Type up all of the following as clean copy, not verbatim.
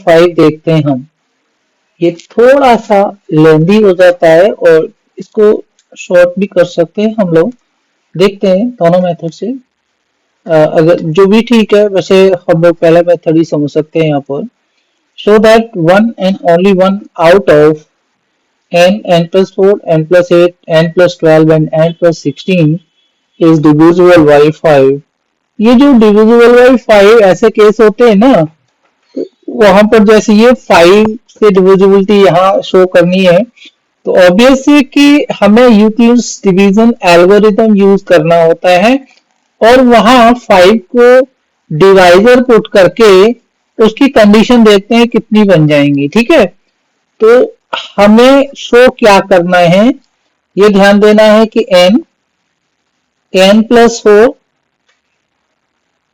5 देखते हैं हम। ये थोड़ा सा लेंदी हो जाता है और इसको शॉर्ट भी कर सकते हैं हम लोग। देखते हैं दोनों मेथड से अगर जो भी ठीक है, वैसे हम लोग पहला मेथड ही समझ सकते हैं यहाँ पर। Show that one and only one out of n, n plus 4, n plus 8, n plus 12 and n plus 16 is divisible by 5। ये जो divisible by 5 ऐसे केस होते हैं ना, वहां पर जैसे ये 5 से डिविजिबिलिटी यहाँ शो करनी है, तो ऑब्वियस है कि हमें यूक्लिड्स डिवीजन एल्गोरिथम यूज करना होता है और वहां 5 को डिवाइजर पुट करके उसकी कंडीशन देखते हैं कितनी बन जाएंगी। ठीक है, तो हमें शो क्या करना है, ये ध्यान देना है कि n plus 4,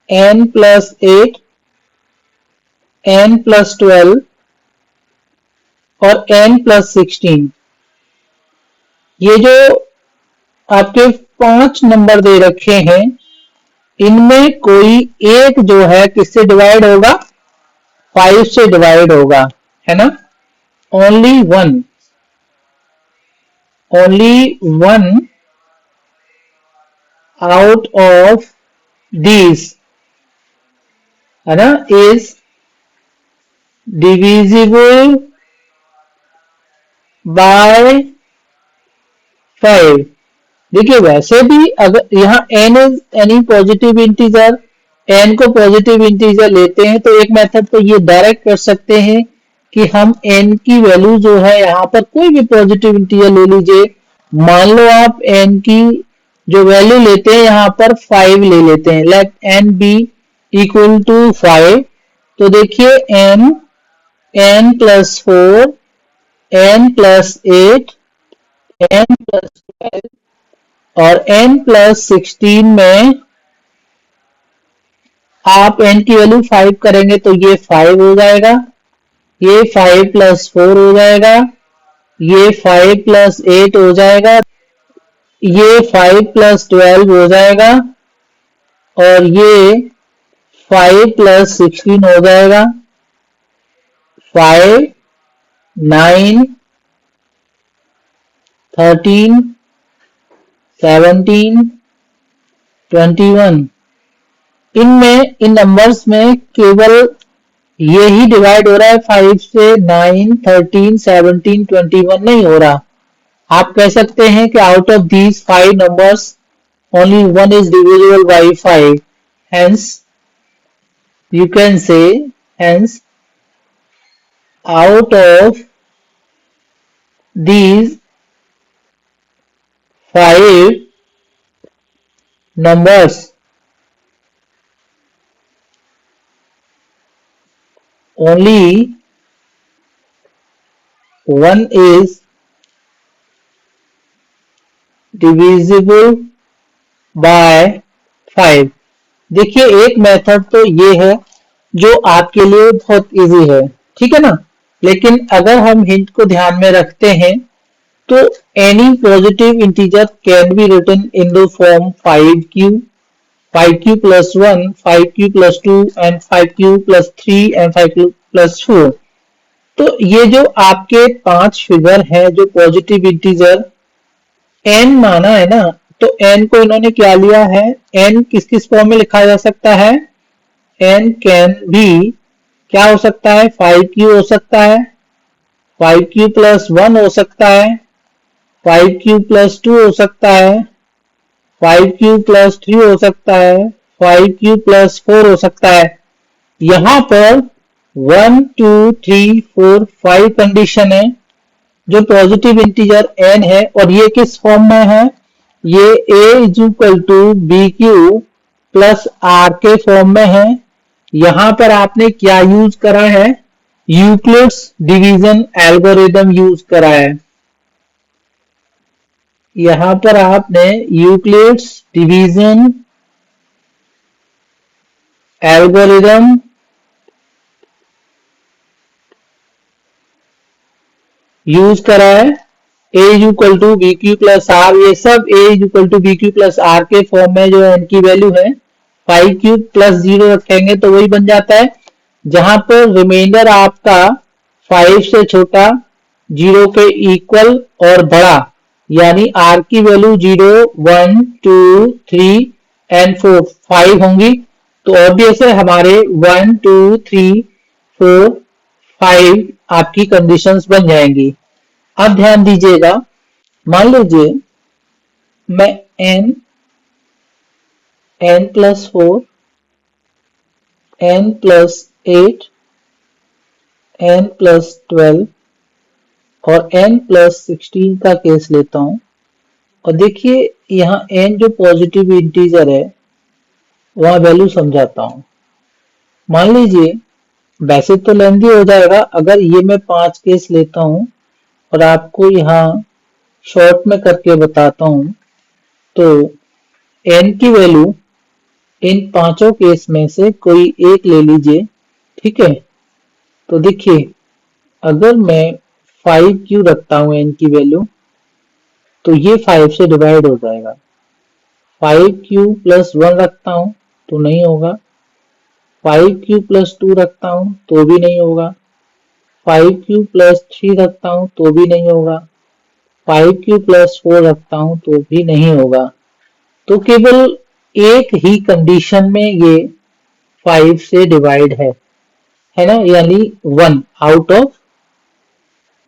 n plus 8, n plus 12 और n प्लस 16, ये जो आपके 5 नंबर दे रखे हैं, इनमें कोई एक जो है किससे डिवाइड होगा, 5 से डिवाइड होगा, है ना। only one out of these, है ना, is divisible by 5। देखिए वैसे भी अगर यहाँ n is any positive integer, n को पॉजिटिव इंटीजर लेते हैं तो एक मेथड तो ये डायरेक्ट कर सकते हैं कि हम n की वैल्यू जो है यहाँ पर कोई भी पॉजिटिव इंटीजर ले लीजिए। मान लो आप n की जो वैल्यू लेते हैं यहाँ पर 5 ले लेते हैं, let n be equal to 5। तो देखिए n plus 4, n plus 8, n plus 12 और n प्लस 16 में आप n की वैल्यू 5 करेंगे तो ये 5 हो जाएगा, ये 5 प्लस 4 हो जाएगा, ये 5 प्लस 8 हो जाएगा, ये 5 प्लस 12 हो जाएगा और ये 5 प्लस 16 हो जाएगा। 5, 9, 13, 17, 21, इनमें इन नंबर्स में केवल ये ही डिवाइड हो रहा है 5 से, 9, 13, 17, 21 नहीं हो रहा। आप कह सकते हैं कि out of these 5 numbers only one is divisible by 5, hence you can say hence out of these 5 numbers only one is divisible by 5। देखिए एक मेथड तो ये है जो आपके लिए बहुत इजी है, ठीक है ना। लेकिन अगर हम हिंट को ध्यान में रखते हैं तो any positive integer can be written in the form 5q, 5q plus 1, 5q plus 2 and 5q plus 3 and 5q plus 4। तो ये जो आपके 5 फिगर हैं जो पॉजिटिव इंटीजर n माना है ना, तो n को इन्होंने क्या लिया है, n किस किस फॉर्म में लिखा जा सकता है, n कैन भी क्या हो सकता है, 5q हो सकता है, 5q plus 1 हो सकता है, 5q plus 2 हो सकता है, 5q plus 3 हो सकता है, 5q plus 4 हो सकता है। यहां पर 1, 2, 3, 4, 5 कंडीशन है जो पॉजिटिव इंटीजर n है और ये किस फॉर्म में है, ये a is equal to bq plus r के फॉर्म में है। यहां पर आपने क्या यूज करा है, यूक्लिड्स डिवीजन एल्गोरिदम यूज करा है। यहां पर आपने यूक्लिड्स डिवीजन एल्गोरिदम यूज करा है। a is equal to B Q plus R, ये सब a is equal to B Q plus R के फॉर्म में जो n की वैल्यू है 5q प्लस 0 रखेंगे तो वही बन जाता है। जहां पर रिमाइंडर आपका 5 से छोटा, 0 के इक्वल और बड़ा, यानी r की वैल्यू 0, 1, 2, 3 एंड 4 5 होंगी। तो ऑब्वियस है हमारे 1, 2, 3, 4, 5 आपकी कंडीशंस बन जाएंगी। अब ध्यान दीजिएगा, मान लीजिए मैं n plus 4, n plus 8, n plus 12 और n plus 16 का केस लेता हूं। और देखिए यहाँ n जो पॉजिटिव इंटीजर है वहां वैल्यू समझाता हूं। मान लीजिए, वैसे तो लेंदी हो जाएगा, अगर ये मैं 5 केस लेता हूं और आपको यहाँ शॉर्ट में करके बताता हूं, तो n की वैल्यू इन पांचों केस में से कोई एक ले लीजिए, ठीक है। तो देखिए, अगर मैं 5q रखता हूं n की वैल्यू, तो ये 5 से डिवाइड हो जाएगा। 5q प्लस 1 रखता हूं तो नहीं होगा। 5q प्लस 2 रखता हूं तो भी नहीं होगा। 5q प्लस 3 रखता हूं तो भी नहीं होगा। 5q प्लस 4 रखता हूं तो भी नहीं होगा। तो केवल एक ही कंडीशन में ये 5 से डिवाइड है ना, यानी 1 आउट ऑफ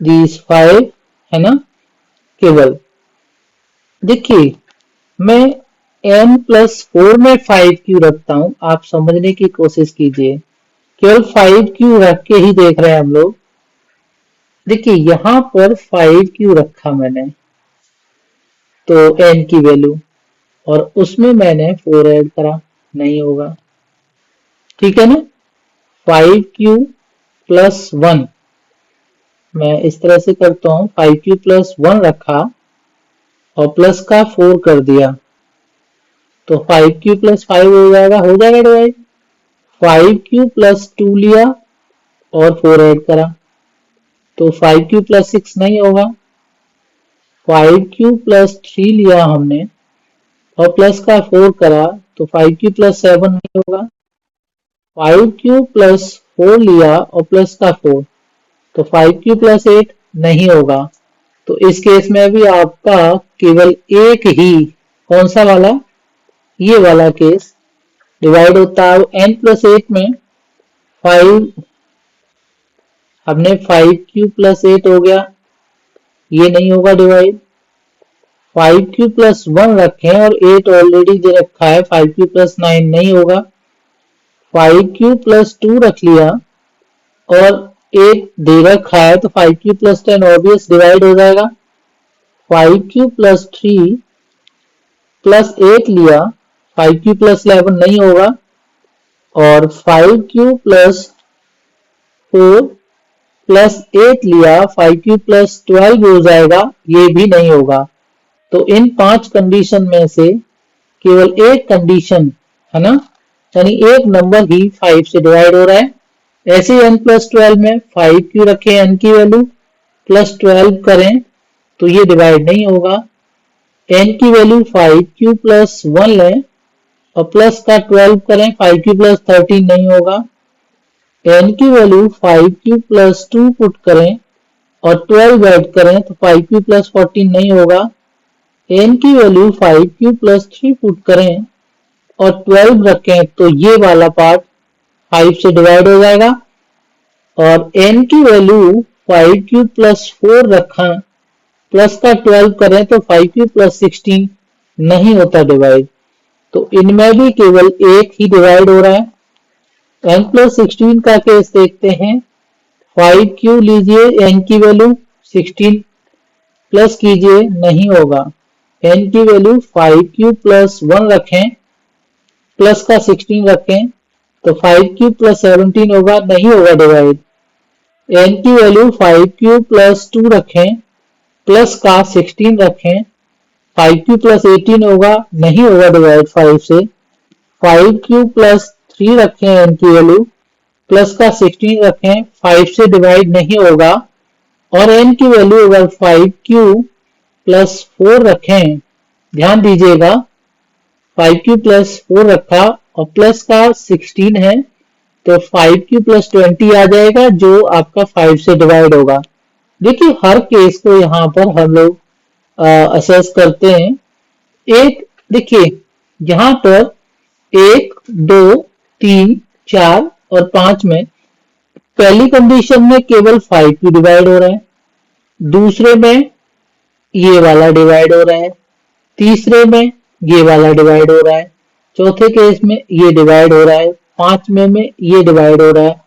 दीज 5, है ना, केवल। देखिए, मैं n प्लस 4 में 5 क्यों रखता हूं, आप समझने की कोशिश कीजिए। केवल 5 क्यों रख के ही देख रहे हैं हम लोग। देखिए यहां पर 5 क्यों रखा मैंने, तो n की वैल्यू, और उसमें मैंने 4 ऐड करा, नहीं होगा, ठीक है ना। 5q प्लस 1 मैं इस तरह से करता हूं, 5q प्लस 1 रखा और प्लस का 4 कर दिया, तो 5q प्लस 5 हो जाएगा डिवाइड। 5q प्लस 2 लिया और 4 ऐड करा, तो 5q प्लस 6 नहीं होगा। 5q प्लस 3 लिया हमने और प्लस का 4 करा, तो 5q प्लस 7 नहीं होगा। 5q प्लस 4 लिया और प्लस का 4, तो 5q प्लस 8 नहीं होगा। तो इस केस में भी आपका केवल एक ही, कौन सा वाला, ये वाला केस डिवाइड होता है। n प्लस 8 में 5, हमने 5q प्लस 8 हो गया, ये नहीं होगा डिवाइड। 5q प्लस 1 रखें और 8 ऑलरेडी दे रखा है, 5q प्लस 9 नहीं होगा। 5q प्लस 2 रख लिया और 8 दे रखा है, तो 5q प्लस 10 ऑब्वियस डिवाइड हो जाएगा। 5q प्लस 3 प्लस 8 लिया, 5q प्लस 11 नहीं होगा, और 5q प्लस 4 प्लस 8 लिया, 5q प्लस 12 हो जाएगा, ये भी नहीं होगा। तो इन 5 कंडीशन में से केवल एक कंडीशन, है ना, यानी एक नंबर ही 5 से डिवाइड हो रहा है। ऐसे ही n प्लस 12 में 5q रखें, n की वैल्यू प्लस 12 करें तो ये डिवाइड नहीं होगा। n की वैल्यू 5q प्लस 1 लें और प्लस का 12 करें, 5q प्लस 13 नहीं होगा। n की वैल्यू 5q प्लस 2 पुट करें और 12 ऐड करें, तो 5q प्लस 14 नहीं होगा। n की वैल्यू 5q प्लस 3 पुट करें और 12 रखें, तो ये वाला पार्ट 5 से डिवाइड हो जाएगा। और n की वैल्यू 5q प्लस 4 रखा, प्लस का 12 करें तो 5q प्लस 16 नहीं होता डिवाइड। तो इनमें भी केवल एक ही डिवाइड हो रहा है। n प्लस 16 का केस देखते हैं। 5q लीजिए, n की वैल्यू 16 प्लस कीजिए, नहीं होगा। n की वैल्यू 5q प्लस 1 रखें, प्लस का 16 रखें, तो 5q प्लस 17 होगा, नहीं होगा डिवाइड। n की वैल्यू 5q प्लस 2 रखें, प्लस का 16 रखें, 5q प्लस 18 होगा, नहीं होगा डिवाइड 5 से। 5q प्लस 3 रखें, n की वैल्यू प्लस का 16 रखें, 5 से डिवाइड नहीं होगा। और n की वैल्यू अगर 5q प्लस 4 रखें, ध्यान दीजिएगा 5q प्लस 4 रखा और प्लस का 16 है, तो 5 की +20 आ जाएगा जो आपका 5 से डिवाइड होगा। देखिए हर केस को यहाँ पर हम लोग असेस करते हैं। एक देखिए यहाँ पर 1, 2, 3, 4 और 5 में पहली कंडीशन में केवल 5 भी डिवाइड हो रहा है, दूसरे में ये वाला डिवाइड हो रहा है, तीसरे में ये वाला डिवाइड हो रहा है, चौथे केस में ये डिवाइड हो रहा है, पांचवें में ये डिवाइड हो रहा है।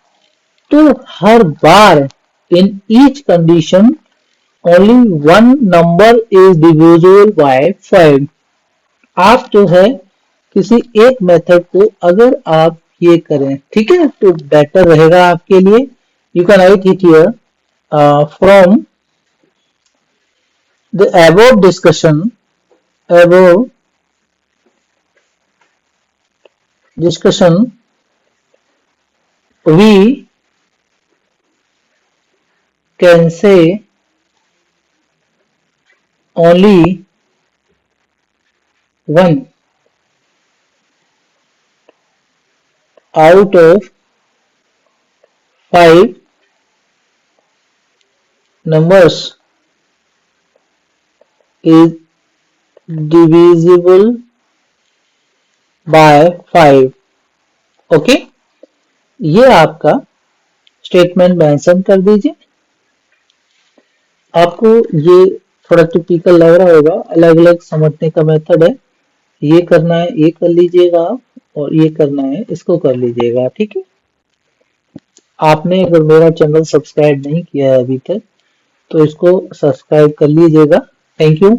तो हर बार in each condition only one number is divisible by 5। आप जो है किसी एक मेथड को अगर आप ये करें, ठीक है, तो बेटर रहेगा आपके लिए। You can write it here from the above discussion we can say only one out of 5 numbers is divisible by 5। Okay, ये आपका स्टेटमेंट मेंशन कर दीजिए। आपको ये थोड़ा टिपिकल लग रहा होगा, अलग अलग समझने का मेथड है। ये करना है ये कर लीजिएगा आप, और ये करना है इसको कर लीजिएगा, ठीक है। आपने अगर मेरा चैनल सब्सक्राइब नहीं किया है अभी तक तो इसको सब्सक्राइब कर लीजिएगा। Thank you.